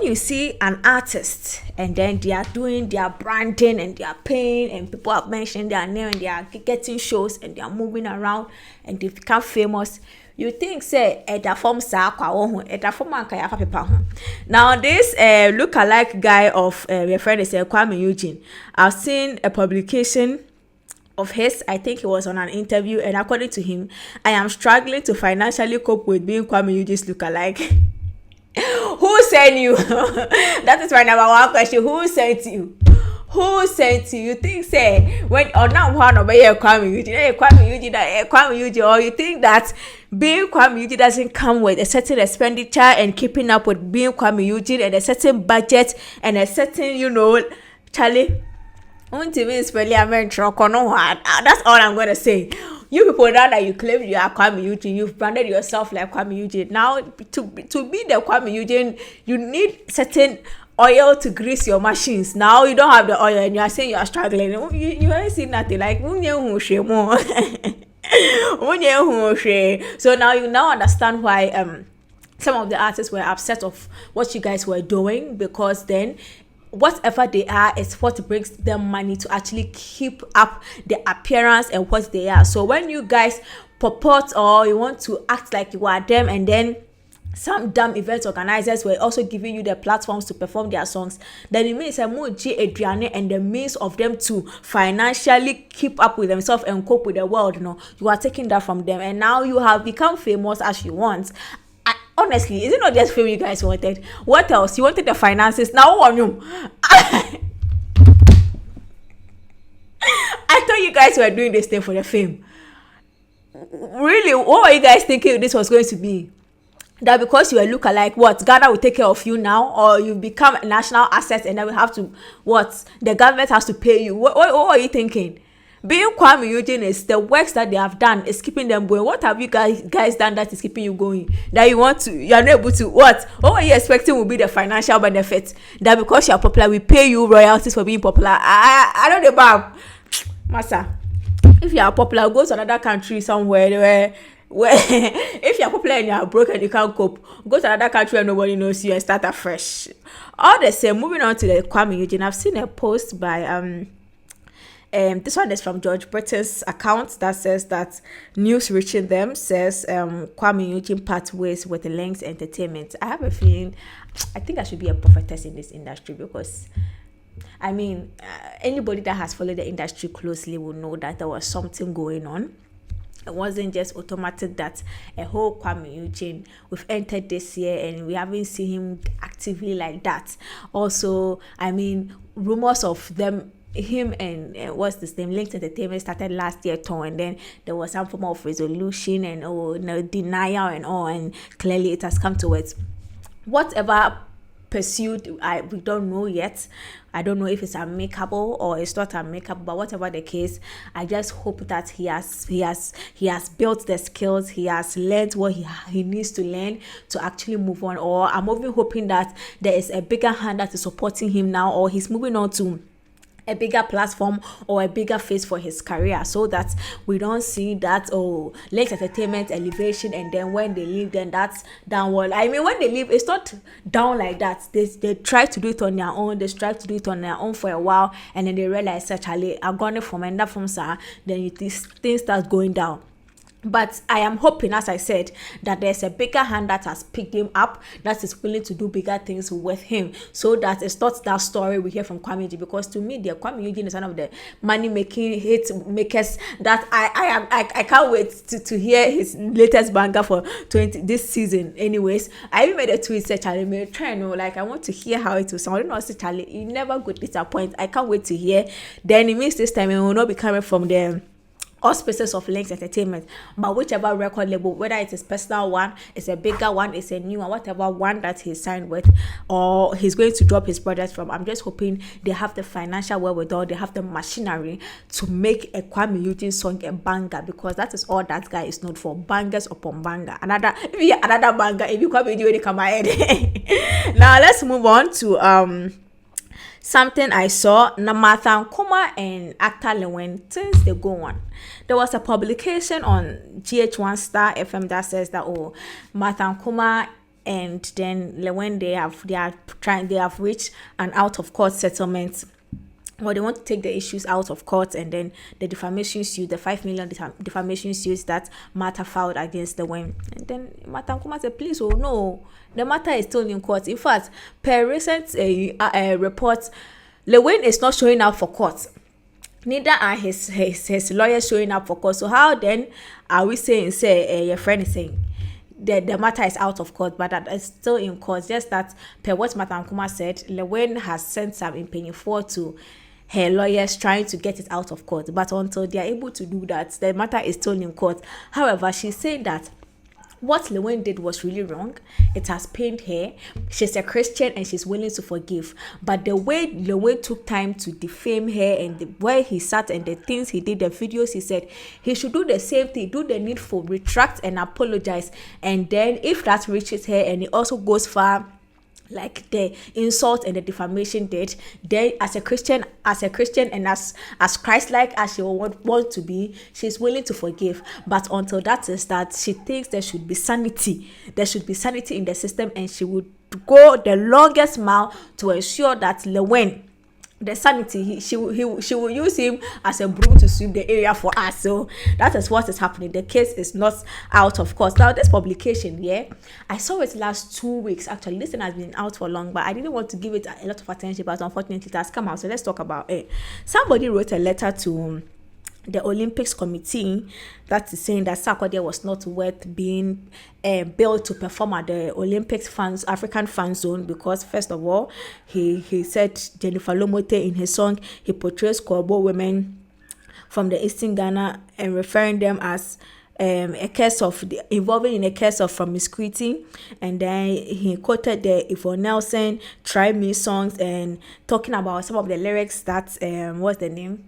when you see an artist and then they are doing their branding and they are paying and people have mentioned their name and they are getting shows and they are moving around and they become famous, you think say eda form sa kwa ho eda form anka ya paper ho. Now this look-alike guy of your friend is Kuami Eugene. I've seen a publication of his. I think he was on an interview, and according to him, I am struggling to financially cope with being Kuami Eugene's look-alike. Who sent you? That is my number one question. Who sent you? Who sent you? You think say when or now one over here Kuami Eugene, Kuami Eugene, or you think that being Kuami Eugene doesn't come with a certain expenditure and keeping up with being Kuami Eugene and a certain budget and a certain, Charlie. That's all I'm gonna say. You people now that you claim you are Kuami Eugene, you've branded yourself like Kuami Eugene. Now to be the Kuami Eugene, you need certain oil to grease your machines. Now you don't have the oil and you are saying you are struggling. You ain't seen nothing like so now you understand why some of the artists were upset of what you guys were doing, because then whatever they are is what brings them money to actually keep up the appearance and what they are. So when you guys purport or you want to act like you are them, and then some damn event organizers were also giving you the platforms to perform their songs, then it means Adriane and the means of them to financially keep up with themselves and cope with the world, you are taking that from them, and now you have become famous as you want. Honestly, is it not just fame you guys wanted? What else? You wanted the finances. Now on you. I thought you guys were doing this thing for the fame. Really? What were you guys thinking this was going to be? That because you were look-alike, what? Ghana will take care of you now? Or you become a national asset and then we have to, what? The government has to pay you. What are you thinking? Being Kuami Eugene is the works that they have done is keeping them going. What have you guys done that is keeping you going? That you are not able to, what? What are you expecting will be the financial benefit? That because you are popular, we pay you royalties for being popular. I don't know about Massa. If you are popular, go to another country somewhere where if you are popular and you are broke and you can't cope, go to another country where nobody knows you and start afresh. All the same, moving on to the Kuami Eugene, I've seen a post by this one is from George Britain's account that says that news reaching them says Kuami Eugene part ways with the Lynx Entertainment. I have a feeling I think I should be a prophetess in this industry, because anybody that has followed the industry closely will know that there was something going on. It wasn't just automatic that a whole Kuami Eugene we've entered this year and we haven't seen him actively like that. Also, rumors of him and what's this name, Lynx Entertainment started last year too, and then there was some form of resolution and denial and all, and clearly it has come to it. Whatever pursued, we don't know yet. I don't know if it's amicable or it's not amicable, but whatever the case, I just hope that he has built the skills, he has learned what he needs to learn to actually move on. Or I'm even hoping that there is a bigger hand that is supporting him now, or he's moving on to a bigger platform or a bigger face for his career, so that we don't see that Lynx Entertainment elevation and then when they leave, then that's downward. When they leave, it's not down like that. They try to do it on their own. They strive to do it on their own for a while, and then they realize actually I'm going from and that from sir, then things start going down. But I am hoping, as I said, that there's a bigger hand that has picked him up, that is willing to do bigger things with him, so that it's not that story we hear from Kuami Eugene. Because to me, the Kuami Eugene is one of the money-making hit makers that I can't wait to hear his latest banger for this season. Anyways, I even made a tweet said, Charlie, may try I want to hear how it will sound. I don't know, say Charlie, you never go disappoint. I can't wait to hear. Then it means this time it will not be coming from the auspices of Lynx Entertainment, but whichever record label, whether it is personal one, it's a bigger one, it's a new one, whatever one that he's signed with or he's going to drop his project from, I'm just hoping they have the financial wherewithal, they have the machinery to make a Kuami Eugene song a banger, because that is all that guy is known for, bangers upon banger. Another banger if you Kuami Eugene come ahead. Now let's move on to something I saw. Martha Nkuma and actor Lilwin, since they go on, there was a publication on GH1 Star FM that says that Martha Nkuma and then when they have reached an out of court settlement, or they want to take the issues out of court, and then the defamation suit, the 5 million defamation suits that Martha filed against Lilwin. And then Martha Nkrumah said, please, oh no, the matter is still in court. In fact, per recent reports, Lilwin is not showing up for court. Neither are his lawyers showing up for court. So how then are we saying, your friend is saying, the matter is out of court, but that is still in court? Just that, per what Martha Nkrumah said, Lilwin has sent some impaying for to her lawyers trying to get it out of court. But until they are able to do that, the matter is still in court. However, she's saying that what Lilwin did was really wrong. It has pained her. She's a Christian and she's willing to forgive. But the way Lilwin took time to defame her, and the way he sat and the things he did, the videos he said, he should do the same thing, do the needful, retract and apologize. And then if that reaches her and it also goes far, like the insult and the defamation did, then as a Christian and as Christ-like as she want to be, she's willing to forgive. But until that is that, she thinks there should be sanity in the system, and she would go the longest mile to ensure that Lilwin, the sanity, she will use him as a broom to sweep the area for us. So that is what is happening. The case is not out of court. Now this publication, I saw it last 2 weeks. Actually, this thing has been out for long, but I didn't want to give it a lot of attention, but unfortunately it has come out. So let's talk about it. Somebody wrote a letter to the Olympics committee that is saying that Sark was not worth being billed to perform at the Olympics African fan zone, because first of all, he said Jennifer Lomote in his song, he portrays Kobo women from the Eastern Ghana and referring them as involving in a case of promiscuity. And then he quoted the Yvonne Nelson Try Me songs and talking about some of the lyrics that what's the name,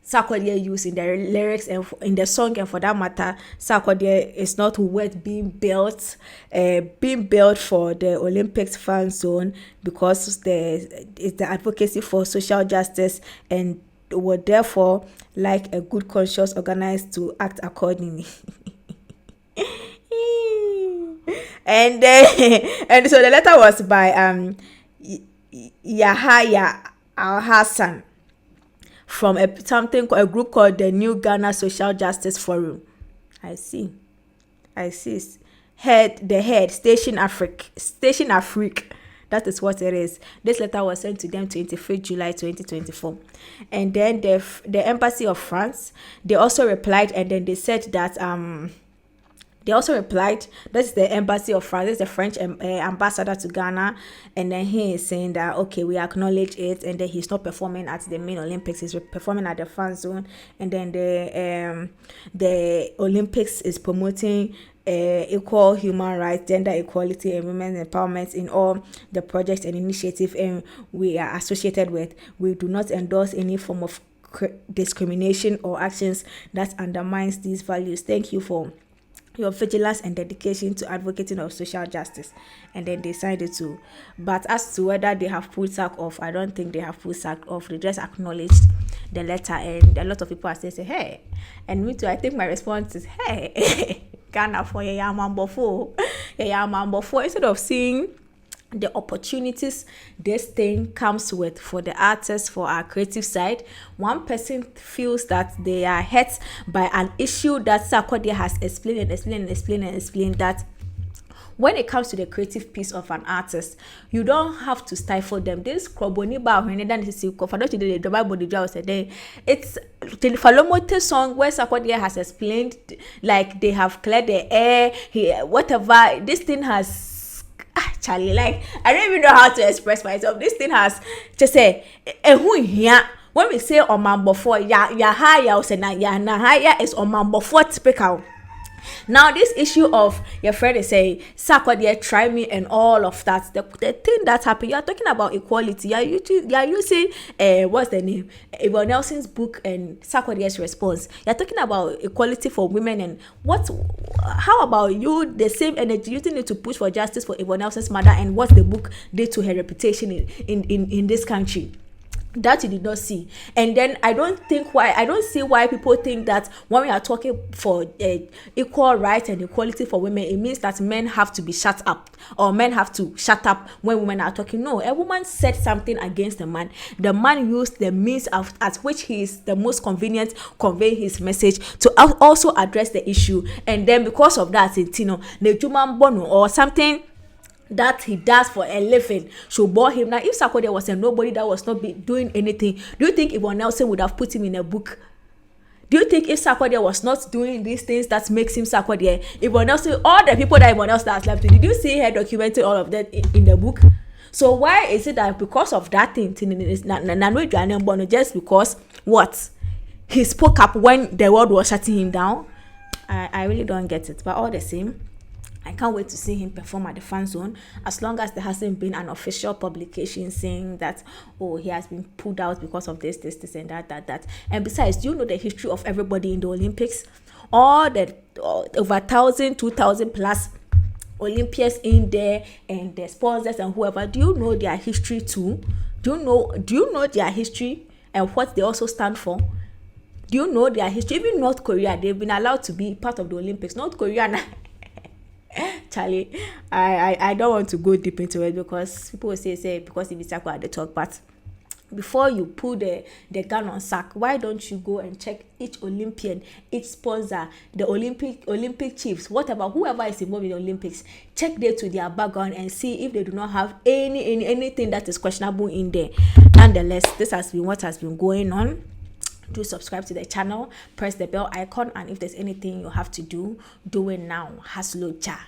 Sark used in the lyrics and in the song, and for that matter, Sark is not worth being built for the Olympics fan zone, because it's the advocacy for social justice, and would therefore like a good conscious organized to act accordingly. And and so the letter was by Yahya Al Hassan from a group called the New Ghana Social Justice Forum. I see. Head Station Afrique. That is what it is. This letter was sent to them 25th July 2024. And then the Embassy of France, they also replied, and then they said that that's the Embassy of France, this is the French ambassador to Ghana, and then he is saying that, okay, we acknowledge it, and then he's not performing at the main Olympics, he's performing at the fan zone, and then the Olympics is promoting equal human rights, gender equality, and women's empowerment in all the projects and initiatives we are associated with. We do not endorse any form of discrimination or actions that undermines these values. Thank you for your vigilance and dedication to advocating of social justice. And then they signed it too. But as to whether they have pulled Sark off, I don't think they have pulled Sark off. They just acknowledged the letter, and a lot of people are saying, hey. And me too, I think my response is, hey, Ghana for Yamambofo. Instead of seeing the opportunities this thing comes with for the artists, for our creative side, one person feels that they are hurt by an issue that Sarkodie has explained that when it comes to the creative piece of an artist, you don't have to stifle them. This Kroboniba the Bible said it's Jennifer Lomote song where Sarkodie has explained, like they have cleared the air, whatever. This thing has Charlie, like I don't even know how to express myself. This thing has just say when we say Omambofo, Yahaya is Omambofo typical. Now this issue of your friend is saying Sarkodie try me and all of that, the thing that happened, you are talking about equality, you are using what's the name, Yvonne Nelson's book and Sarkodie's response, you are talking about equality for women, and how about you the same energy using it to push for justice for Yvonne Nelson's mother, and what the book did to her reputation in this country? that you did not see. And then I don't see why people think that when we are talking for equal rights and equality for women, it means that men have to be shut up, or men have to shut up when women are talking. No, a woman said something against the man used the means at which he is the most convenient convey his message to also address the issue. And then because of that, you know, the human bono or something that he does for a living should bore him. Now, if Sarkodie was a nobody that was not doing anything, do you think Yvonne Nelson would have put him in a book? Do you think if Sarkodie was not doing these things that makes him Sarkodie, Yvonne Nelson, all the people that Yvonne Nelson has left, did you see her documenting all of that in the book? So why is it that because of that thing, just because what he spoke up when the world was shutting him down? I really don't get it. But all the same, I can't wait to see him perform at the fan zone, as long as there hasn't been an official publication saying that, oh, he has been pulled out because of this, and that. And besides, do you know the history of everybody in the Olympics? All the over 1,000, 2,000 plus Olympians in there, and the sponsors and whoever. Do you know their history too? Do you know their history and what they also stand for? Do you know their history? Even North Korea, they've been allowed to be part of the Olympics. North Korea Charlie, I don't want to go deep into it, because people will say because it is Sark at the talk. But before you pull the gun on Sark, why don't you go and check each Olympian, each sponsor, the Olympic chiefs, whatever, whoever is involved in the Olympics, check there to their background and see if they do not have anything that is questionable in there. Nonetheless, this has been what has been going on. Do subscribe to the channel, press the bell icon, and if there's anything you have to do it now. Haslo cha.